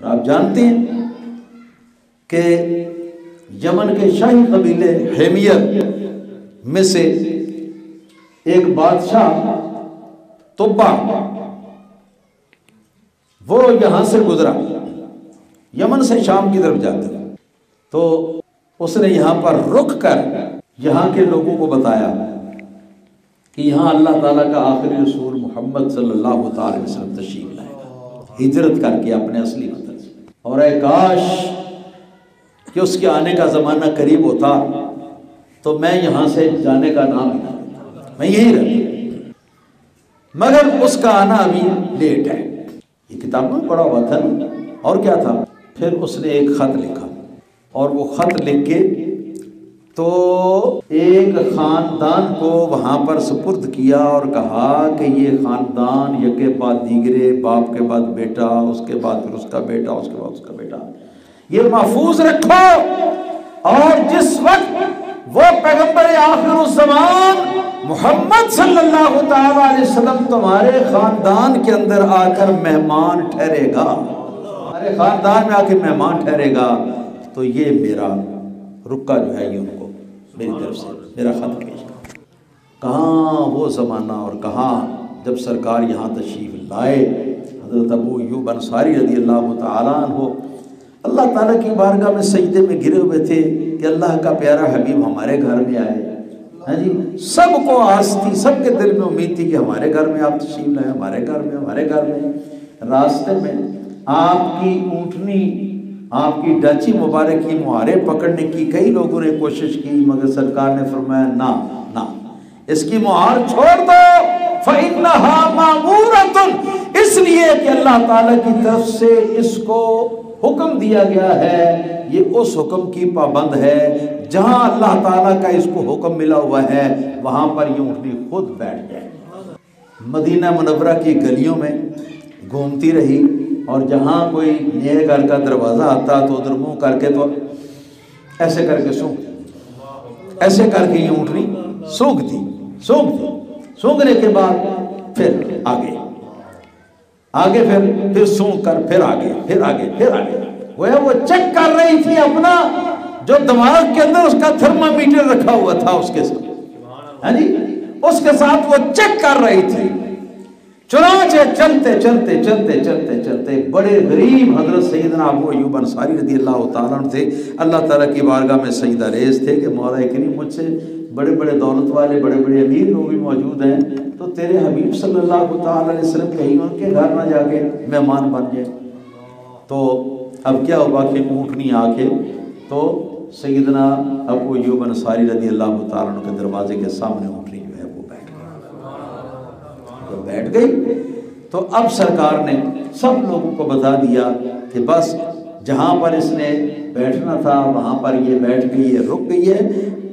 اور آپ جانتے ہیں کہ یمن کے شاہی قبیلے حمیر میں سے ایک بادشاہ طبع، وہ یہاں سے گزرا، یمن سے شام کی طرف جاتے ہوئے، تو اس نے یہاں پر رک کر یہاں کے لوگوں کو بتایا کہ یہاں اللہ تعالیٰ کا آخری رسول محمد صلی اللہ تعالی وسلم تشریف لائے گا، ہجرت کر کے اپنے اصلی وطن سے، اور اے کاش کہ اس کے آنے کا زمانہ قریب ہوتا تو میں یہاں سے جانے کا نام ہی نہ لیتا، میں یہی رہتا، مگر اس کا آنا ابھی لیٹ ہے۔ یہ کتاب میں پڑھا ہوا تھا نا۔ اور کیا تھا؟ پھر اس نے ایک خط لکھا، اور وہ خط لکھ کے تو ایک خاندان کو وہاں پر سپرد کیا اور کہا کہ یہ خاندان یکے بعد دیگرے، باپ کے بعد بیٹا، اس کے بعد پھر اس کا بیٹا، اس کے بعد اس کا بیٹا، یہ محفوظ رکھو، اور جس وقت وہ پیغمبر آخر الزمان محمد صلی اللہ تعالی علیہ وسلم تمہارے خاندان کے اندر آ کر مہمان ٹھہرے گا، ہمارے خاندان میں آ کے مہمان ٹھہرے گا، تو یہ میرا رکا جو ہے یہ ان کو میری طرف سے میرا خط بھیج گا۔ کہاں وہ زمانہ اور کہاں جب سرکار یہاں تشریف لائے، حضرت ابو ایوب انصاری رضی اللہ تعالیٰ عنہ اللہ تعالیٰ کی بارگاہ میں سجدے میں گرے ہوئے تھے کہ اللہ کا پیارا حبیب ہمارے گھر میں آئے۔ ہاں جی، سب کو آس تھی، سب کے دل میں امید تھی کہ ہمارے گھر میں آپ تشریف لائے، ہمارے گھر میں، ہمارے گھر میں۔ راستے میں آپ کی اونٹنی، آپ کی ڈاچی مبارک کی مہارے پکڑنے کی کئی لوگوں نے کوشش کی، مگر سرکار نے فرمایا نہ نہ، اس کی مہار چھوڑ دو، فَإِنَّهَا مَأْمُورَةٌ، اس لیے کہ اللہ تعالیٰ کی طرف سے اس کو حکم دیا گیا ہے، یہ اس حکم کی پابند ہے، جہاں اللہ تعالیٰ کا اس کو حکم ملا ہوا ہے وہاں پر یہ اونٹنی خود بیٹھ جائے۔ مدینہ منورہ کی گلیوں میں گھومتی رہی، اور جہاں کوئی نئے گھر کا دروازہ آتا تو ادھر منہ کر کے تو ایسے کر کے سونگ، ایسے کر کے یہ اونٹنی سونگتی، سونگنے کے بعد پھر آگے پھر سونگ کر پھر آگے وہ چیک کر رہی تھی اپنا جو دماغ کے اندر اس کا تھرمامیٹر رکھا ہوا تھا اس کے ساتھ، ہاں جی، اس کے ساتھ وہ چیک کر رہی تھی۔ چنانچہ چلتے بڑے غریب حضرت سیدنا ابو ایوب انصاری رضی اللہ تعالیٰ عنہ تھے، اللہ تعالیٰ کی بارگاہ میں سجدہ ریز تھے کہ مولا کریم مجھ سے بڑے بڑے دولت والے، بڑے بڑے امیر لوگ بھی موجود ہیں، تو تیرے حبیب صلی اللہ تعالیٰ علیہ وسلم کہیں ان کے گھر نہ جا کے مہمان بن جائے۔ تو اب کیا ہوا کہ اونٹنی آ کے تو سیدنا ابو ایوب انصاری رضی اللہ تعالیٰ عنہ کے دروازے کے سامنے اونٹنی جو ہے وہ بیٹھ گئی۔ تو اب سرکار نے سب لوگوں کو بتا دیا کہ بس جہاں پر اس نے بیٹھنا تھا وہاں پر یہ بیٹھ گئی ہے، رک گئی ہے،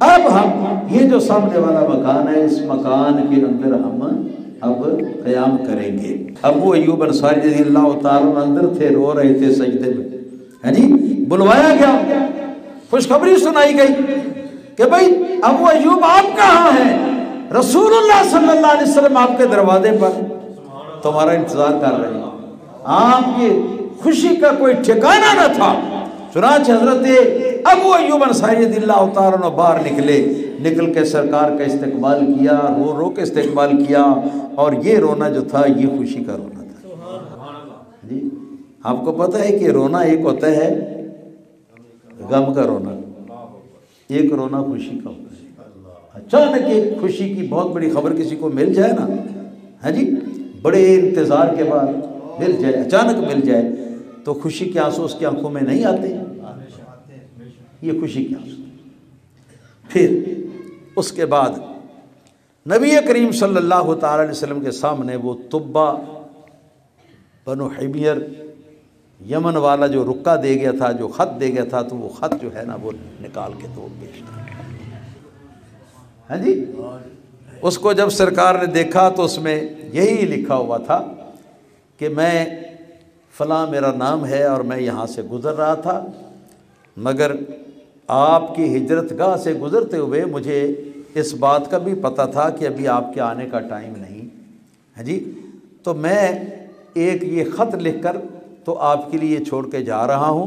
اب ہم یہ جو سامنے والا مکان ہے اس مکان کے اندر ہم اب قیام کریں گے۔ ابو ایوب انصاری رضی اللہ تعالیٰ اندر تھے، رو رہے تھے سجدے میں، ہے جی، بلوایا گیا، خوشخبری سنائی گئی کہ بھئی ابو ایوب آپ کہاں ہیں؟ رسول اللہ صلی اللہ علیہ وسلم آپ کے دروازے پر تمہارا انتظار کر رہے ہیں۔ آپ کی خوشی کا کوئی ٹھکانہ نہ تھا۔ چنانچہ حضرت ابو ایوب انصاری رضی اللہ تعالیٰ عنہ باہر نکل کے سرکار کا استقبال کیا، رو کے استقبال کیا، اور یہ رونا جو تھا یہ خوشی کا رونا تھا۔ جی آپ کو پتہ ہے کہ رونا ایک ہوتا ہے غم کا رونا، ایک رونا خوشی کا ہوتا ہے۔ اچانک ایک خوشی کی بہت بڑی خبر کسی کو مل جائے نا، ہاں جی، بڑے انتظار کے بعد مل جائے، اچانک مل جائے، تو خوشی کے آنسو اس کی آنکھوں میں نہیں آتے، یہ خوشی کے آنسو۔ پھر اس کے بعد نبی کریم صلی اللہ تعالی علیہ وسلم کے سامنے وہ طبع بنو حمیر یمن والا جو رکا دے گیا تھا، جو خط دے گیا تھا، تو وہ خط جو ہے نا وہ نکال کے تو پیش کر، ہاں جی، اس کو جب سرکار نے دیکھا تو اس میں یہی لکھا ہوا تھا کہ میں فلاں میرا نام ہے اور میں یہاں سے گزر رہا تھا، مگر آپ کی ہجرت گاہ سے گزرتے ہوئے مجھے اس بات کا بھی پتہ تھا کہ ابھی آپ کے آنے کا ٹائم نہیں ہے جی، تو میں ایک یہ خط لکھ کر تو آپ کے لیے چھوڑ کے جا رہا ہوں،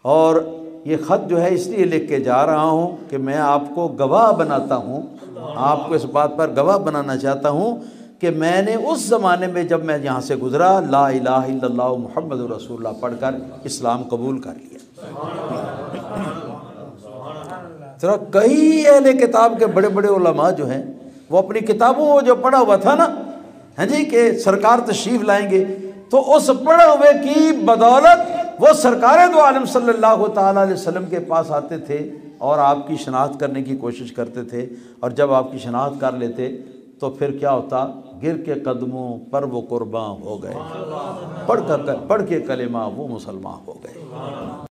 اور یہ خط جو ہے اس لیے لکھ کے جا رہا ہوں کہ میں آپ کو گواہ بناتا ہوں، آپ کو اس بات پر گواہ بنانا چاہتا ہوں کہ میں نے اس زمانے میں جب میں یہاں سے گزرا لا الہ الا اللہ محمد رسول اللہ پڑھ کر اسلام قبول کر لیا۔ ذرا کئی اہل کتاب کے بڑے بڑے علماء جو ہیں وہ اپنی کتابوں میں جو پڑھا ہوا تھا نا، ہاں جی، کہ سرکار تشریف لائیں گے، تو اس پڑھے ہوئے کی بدولت وہ سرکار دو عالم صلی اللہ تعالیٰ علیہ وسلم کے پاس آتے تھے اور آپ کی شناخت کرنے کی کوشش کرتے تھے، اور جب آپ کی شناخت کر لیتے تو پھر کیا ہوتا؟ گر کے قدموں پر وہ قرباں ہو گئے، پڑھ کے کلمہ وہ مسلمان ہو گئے۔